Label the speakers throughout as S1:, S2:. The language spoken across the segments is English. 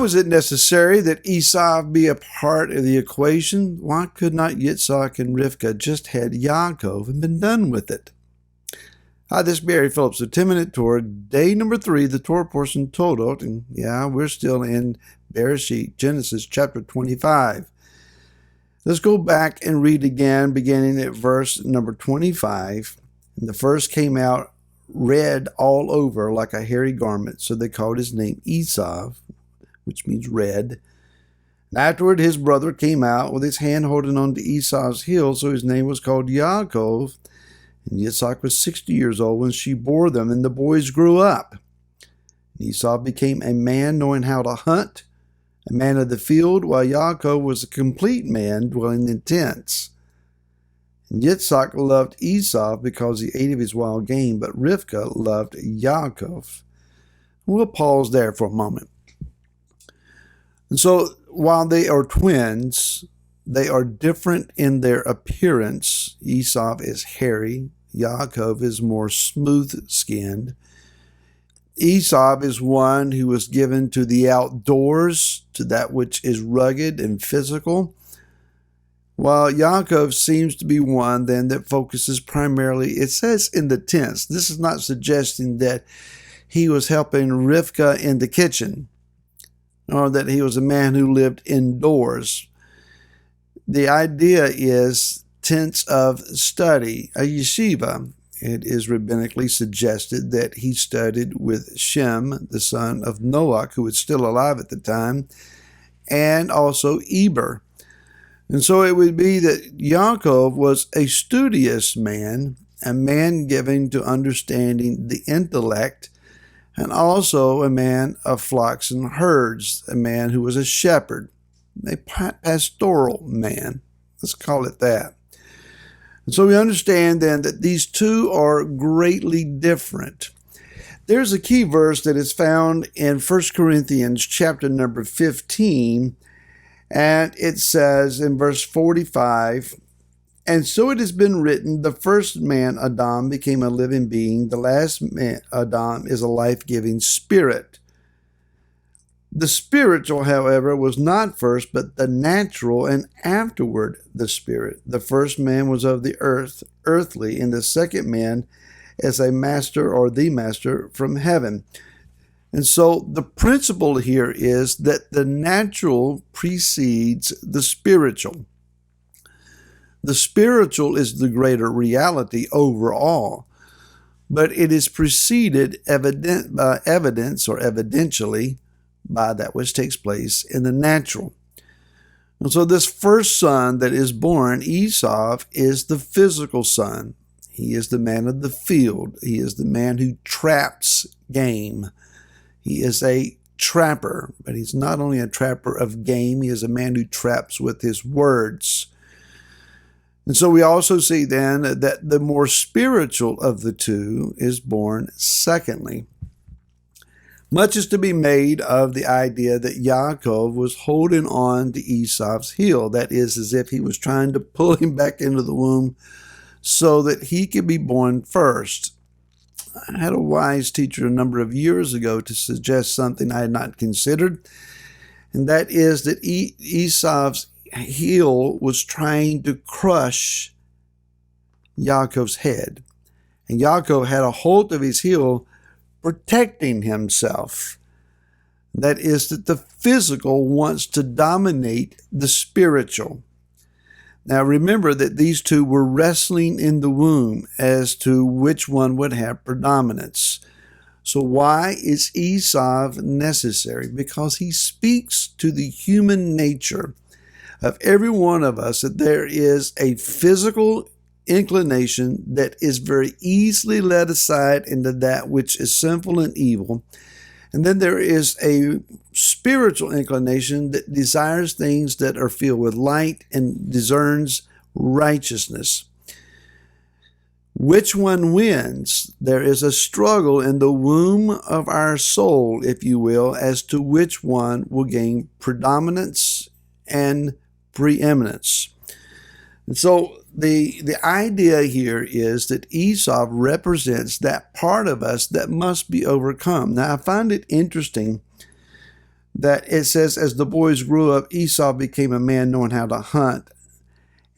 S1: was it necessary that Esau be a part of the equation? Why could not Yitzhak and Rivka just had Yaakov and been done with it? Hi, this is Barry Phillips of 10-Minute Torah, day number 3, the Torah portion Toldot, and we're still in Bereshit, Genesis chapter 25. Let's go back and read again, beginning at verse number 25. And the first came out red all over like a hairy garment, so they called his name Esau, which means red. And afterward his brother came out with his hand holding on to Esau's heel, so his name was called Yaakov. And Yitzhak was 60 years old when she bore them, and the boys grew up. And Esau became a man knowing how to hunt, a man of the field, while Yaakov was a complete man dwelling in tents. And Yitzhak loved Esau because he ate of his wild game, but Rivka loved Yaakov. We'll pause there for a moment. And so, while they are twins, they are different in their appearance. Esau is hairy. Yaakov is more smooth-skinned. Esau is one who was given to the outdoors, to that which is rugged and physical, while Yaakov seems to be one then that focuses primarily, it says in the tents. This is not suggesting that he was helping Rivka in the kitchen, or that he was a man who lived indoors. The idea is tents of study, a yeshiva. It is rabbinically suggested that he studied with Shem, the son of Noach, who was still alive at the time, and also Eber. And so it would be that Yaakov was a studious man, a man given to understanding the intellect, and also a man of flocks and herds, a man who was a shepherd, a pastoral man. Let's call it that. And so we understand then that these two are greatly different. There's a key verse that is found in 1 Corinthians chapter number 15, and it says in verse 45, "And so it has been written, the first man, Adam, became a living being. The last man, Adam, is a life-giving spirit. The spiritual, however, was not first, but the natural, and afterward the spirit. The first man was of the earth, earthly, and the second man as a master or the master from heaven." And so the principle here is that the natural precedes the spiritual. The spiritual is the greater reality overall, but it is preceded by evidence or evidentially by that which takes place in the natural. And so this first son that is born, Esau, is the physical son. He is the man of the field. He is the man who traps game. He is a trapper, but he's not only a trapper of game, he is a man who traps with his words. And so we also see then that the more spiritual of the two is born secondly. Much is to be made of the idea that Yaakov was holding on to Esau's heel. That is, as if he was trying to pull him back into the womb so that he could be born first. I had a wise teacher a number of years ago to suggest something I had not considered, and that is that Esau's heel was trying to crush Yaakov's head. And Yaakov had a hold of his heel, protecting himself. That is, that the physical wants to dominate the spiritual. Now remember that these two were wrestling in the womb as to which one would have predominance. So why is Esau necessary? Because he speaks to the human nature of every one of us, that there is a physical inclination that is very easily led aside into that which is sinful and evil. And then there is a spiritual inclination that desires things that are filled with light and discerns righteousness. Which one wins? There is a struggle in the womb of our soul, if you will, as to which one will gain predominance and preeminence. And so the idea here is that Esau represents that part of us that must be overcome. Now, I find it interesting that it says, as the boys grew up, Esau became a man knowing how to hunt.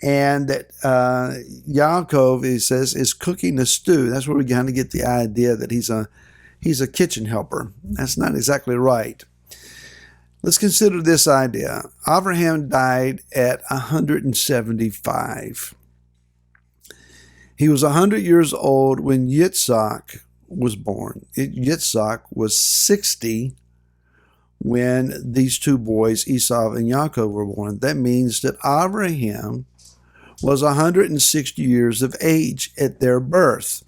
S1: And that Yaakov, he says, is cooking a stew. That's where we kind of get the idea that he's a kitchen helper. That's not exactly right. Let's consider this idea. Abraham died at 175. He was 100 years old when Yitzhak was born. Yitzhak was 60 when these two boys, Esau and Yaakov, were born. That means that Abraham was 160 years of age at their birth.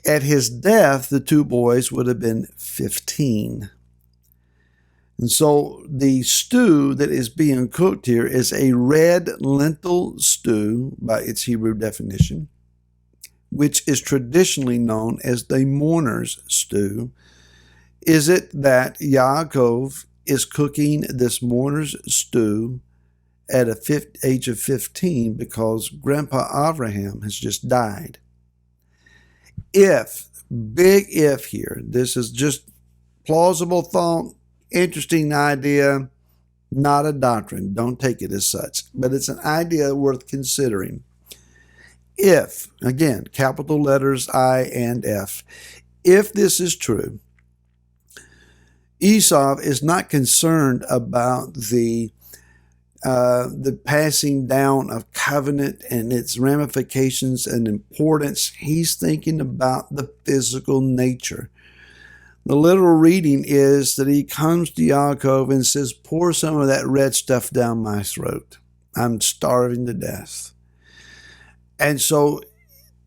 S1: At his death, the two boys would have been 15. And so the stew that is being cooked here is a red lentil stew by its Hebrew definition, which is traditionally known as the mourner's stew. Is it that Yaakov is cooking this mourner's stew at the age of 15 because Grandpa Abraham has just died? If, big if here, this is just plausible thought, interesting idea, not a doctrine. Don't take it as such, but it's an idea worth considering. If, again, capital letters I and F, if this is true, Esau is not concerned about the passing down of covenant and its ramifications and importance. He's thinking about the physical nature. The literal reading is that he comes to Yaakov and says, pour some of that red stuff down my throat. I'm starving to death. And so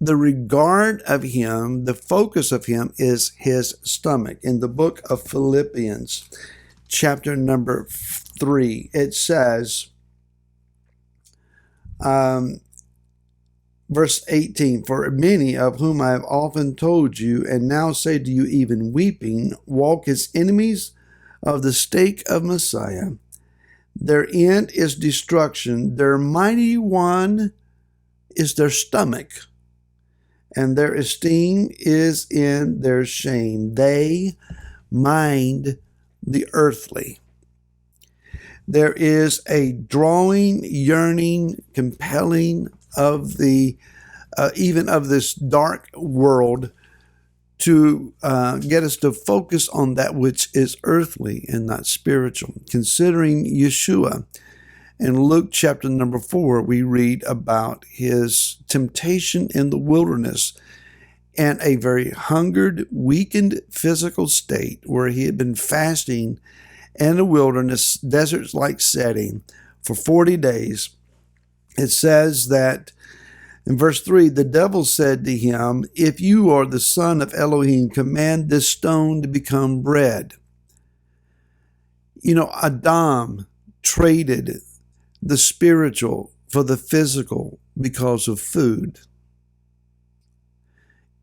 S1: the regard of him, the focus of him is his stomach. In the book of Philippians, chapter number 3, it says, verse 18, for many of whom I have often told you, and now say to you even weeping, walk as enemies of the stake of Messiah. Their end is destruction. Their mighty one is their stomach, and their esteem is in their shame. They mind the earthly. There is a drawing, yearning, compelling of the even of this dark world to get us to focus on that which is earthly and not spiritual. Considering Yeshua, in Luke chapter number 4, we read about his temptation in the wilderness and a very hungered, weakened physical state where he had been fasting in a wilderness, desert-like setting for 40 days. It says that in verse 3, the devil said to him, if you are the son of Elohim, command this stone to become bread. You know, Adam traded the spiritual for the physical because of food.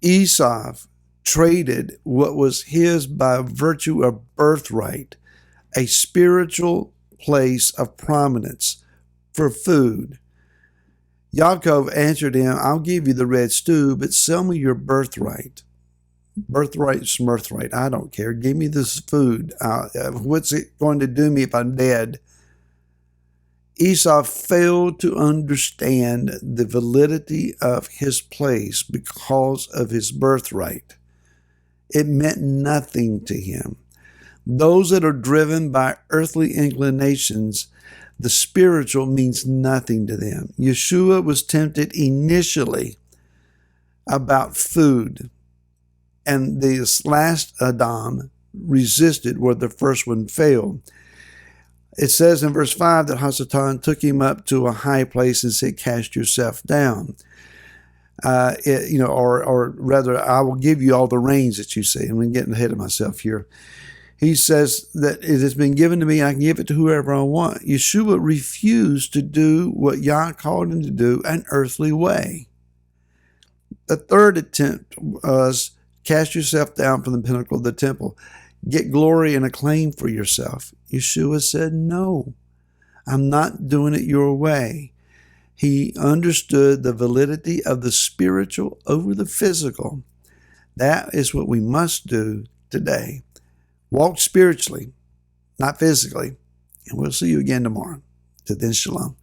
S1: Esau traded what was his by virtue of birthright, a spiritual place of prominence, for food. Yaakov answered him, I'll give you the red stew, but sell me your birthright. Birthright, smirthright, I don't care. Give me this food. What's it going to do me if I'm dead? Esau failed to understand the validity of his place because of his birthright. It meant nothing to him. Those that are driven by earthly inclinations, the spiritual means nothing to them. Yeshua was tempted initially about food, and this last Adam resisted where the first one failed. It says in verse 5 that Hasatan took him up to a high place and said, cast yourself down. Or rather, I will give you all the reins that you see. I'm getting ahead of myself here. He says that it has been given to me, I can give it to whoever I want. Yeshua refused to do what Yah called him to do, an earthly way. The third attempt was cast yourself down from the pinnacle of the temple. Get glory and acclaim for yourself. Yeshua said, no, I'm not doing it your way. He understood the validity of the spiritual over the physical. That is what we must do today. Walk spiritually, not physically. And we'll see you again tomorrow. Till then, shalom.